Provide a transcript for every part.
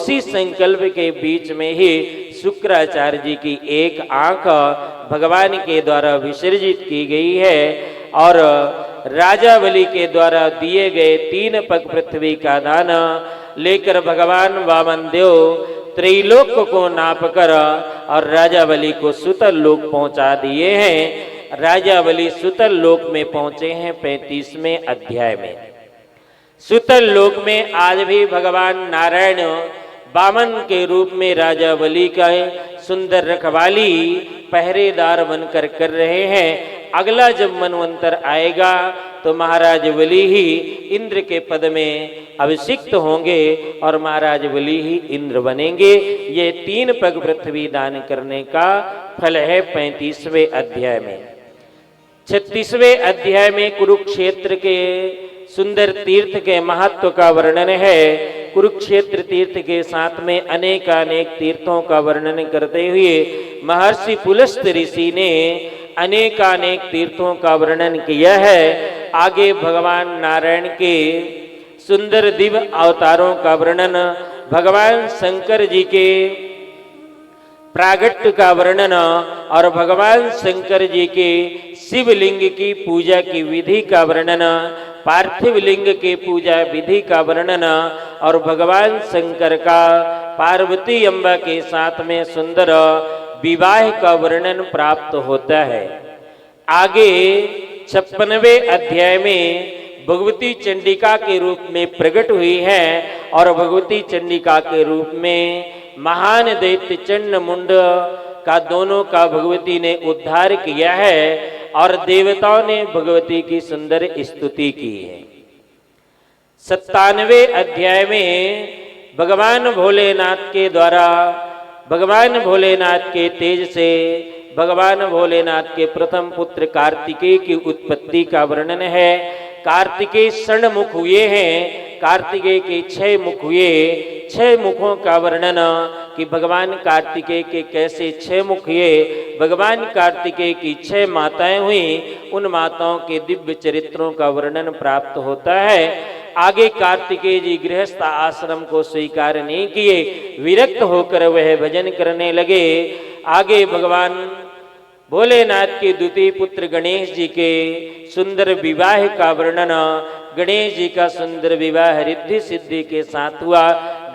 उसी संकल्प के बीच में ही शुक्राचार्य जी की एक आंख भगवान के द्वारा विसर्जित की गई है और राजा बलि के द्वारा दिए गए 3 पग पृथ्वी का दान लेकर भगवान वामन देव त्रैलोक को नाप कर और राजा बलि को सुतल लोक पहुंचा दिए हैं। राजा बलि सुतल लोक में पहुंचे हैं 35वें अध्याय में। सुतल लोक में आज भी भगवान नारायण वामन के रूप में राजा बलि का सुंदर रखवाली पहरेदार बनकर कर रहे हैं। अगला जब मनवंतर आएगा तो महाराज बलि ही इंद्र के पद में अभिषिक्त होंगे और महाराज बलि ही इंद्र बनेंगे। ये 3 पग पृथ्वी दान करने का फल है 35वें अध्याय में। 36वें अध्याय में कुरुक्षेत्र के सुंदर तीर्थ के महत्व का वर्णन है। कुरुक्षेत्र तीर्थ के साथ में अनेकानेक तीर्थों का वर्णन करते हुए महर्षि पुलस्त ऋषि ने अनेकानेक तीर्थों का वर्णन किया है। आगे भगवान नारायण के सुंदर दिव्य अवतारों का वर्णन, भगवान शंकर जी के प्रागट्य का वर्णन और भगवान शंकर जी के शिवलिंग की पूजा की विधि का वर्णन, पार्थिव लिंग के पूजा विधि का वर्णन और भगवान शंकर का पार्वती अम्बा के साथ में सुंदर विवाह का वर्णन प्राप्त होता है। आगे 56वें अध्याय में भगवती चंडिका के रूप में प्रकट हुई है और भगवती चंडिका के रूप में महान दैत्य चंड मुंड का दोनों का भगवती ने उद्धार किया है और देवताओं ने भगवती की सुंदर स्तुति की है। 97वें अध्याय में भगवान भोलेनाथ के द्वारा भगवान भोलेनाथ के तेज से भगवान भोलेनाथ के प्रथम पुत्र कार्तिकेय की उत्पत्ति का वर्णन है। कार्तिकेय षण्मुख हुए हैं। कार्तिकेय के 6 मुख हुए। 6 मुखों का वर्णन कि भगवान कार्तिकेय के कैसे 6 मुख हुए, भगवान कार्तिकेय की 6 माताएं हुई, उन माताओं के दिव्य चरित्रों का वर्णन प्राप्त होता है। आगे कार्तिकेय जी गृहस्थ आश्रम को स्वीकार नहीं किए, विरक्त होकर वह भजन करने लगे। आगे भगवान भोलेनाथ के द्वितीय पुत्र गणेश जी के सुंदर विवाह का वर्णन, गणेश जी का सुंदर विवाह रिद्धि सिद्धि के साथ हुआ।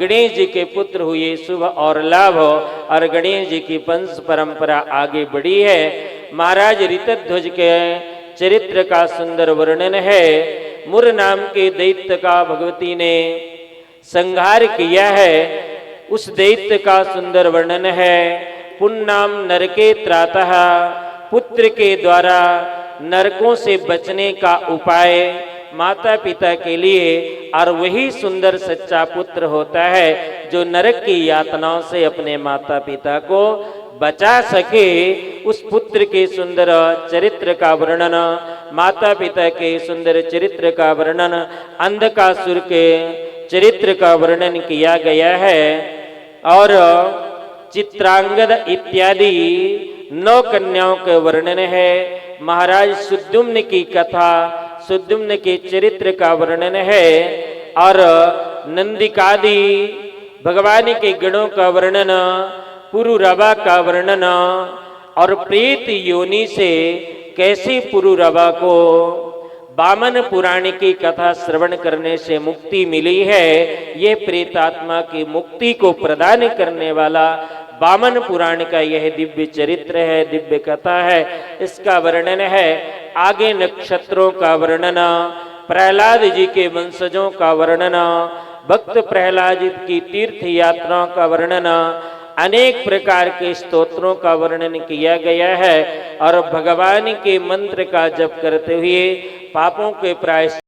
गणेश जी के पुत्र हुए शुभ और लाभ और गणेश जी की वंश परंपरा आगे बढ़ी है। महाराज ऋतध्वज के चरित्र का सुंदर वर्णन है। मुर नाम के दैत्य का भगवती ने संहार किया है, उस दैत्य का सुंदर वर्णन है। पुन्नाम नरके त्रातः, पुत्र के द्वारा नरकों से बचने का उपाय माता पिता के लिए, और वही सुंदर सच्चा पुत्र होता है जो नरक की यातनाओं से अपने माता पिता को बचा सके। उस पुत्र के सुंदर चरित्र का वर्णन, माता पिता के सुंदर चरित्र का वर्णन, अंधकासुर के चरित्र का वर्णन किया गया है और चित्रांगद इत्यादि 9 कन्याओं का वर्णन है। महाराज सुद्युम्न की कथा, सुद्युम्न के चरित्र का वर्णन है और नंदिकादि भगवान के गणों का वर्णन, पुरुरवा का वर्णन और प्रेत योनि से कैसे पुरुरवा को वामन पुराण की कथा श्रवण करने से मुक्ति मिली है। ये प्रेतात्मा की मुक्ति को प्रदान करने वाला वामन पुराण का यह दिव्य चरित्र है, दिव्य कथा है, इसका वर्णन है। आगे नक्षत्रों का वर्णन, प्रहलाद जी के वंशजों का वर्णन, भक्त प्रहलाद जी की तीर्थ यात्राओं का वर्णन, अनेक प्रकार के स्तोत्रों का वर्णन किया गया है और भगवान के मंत्र का जप करते हुए पापों के प्रायश्चित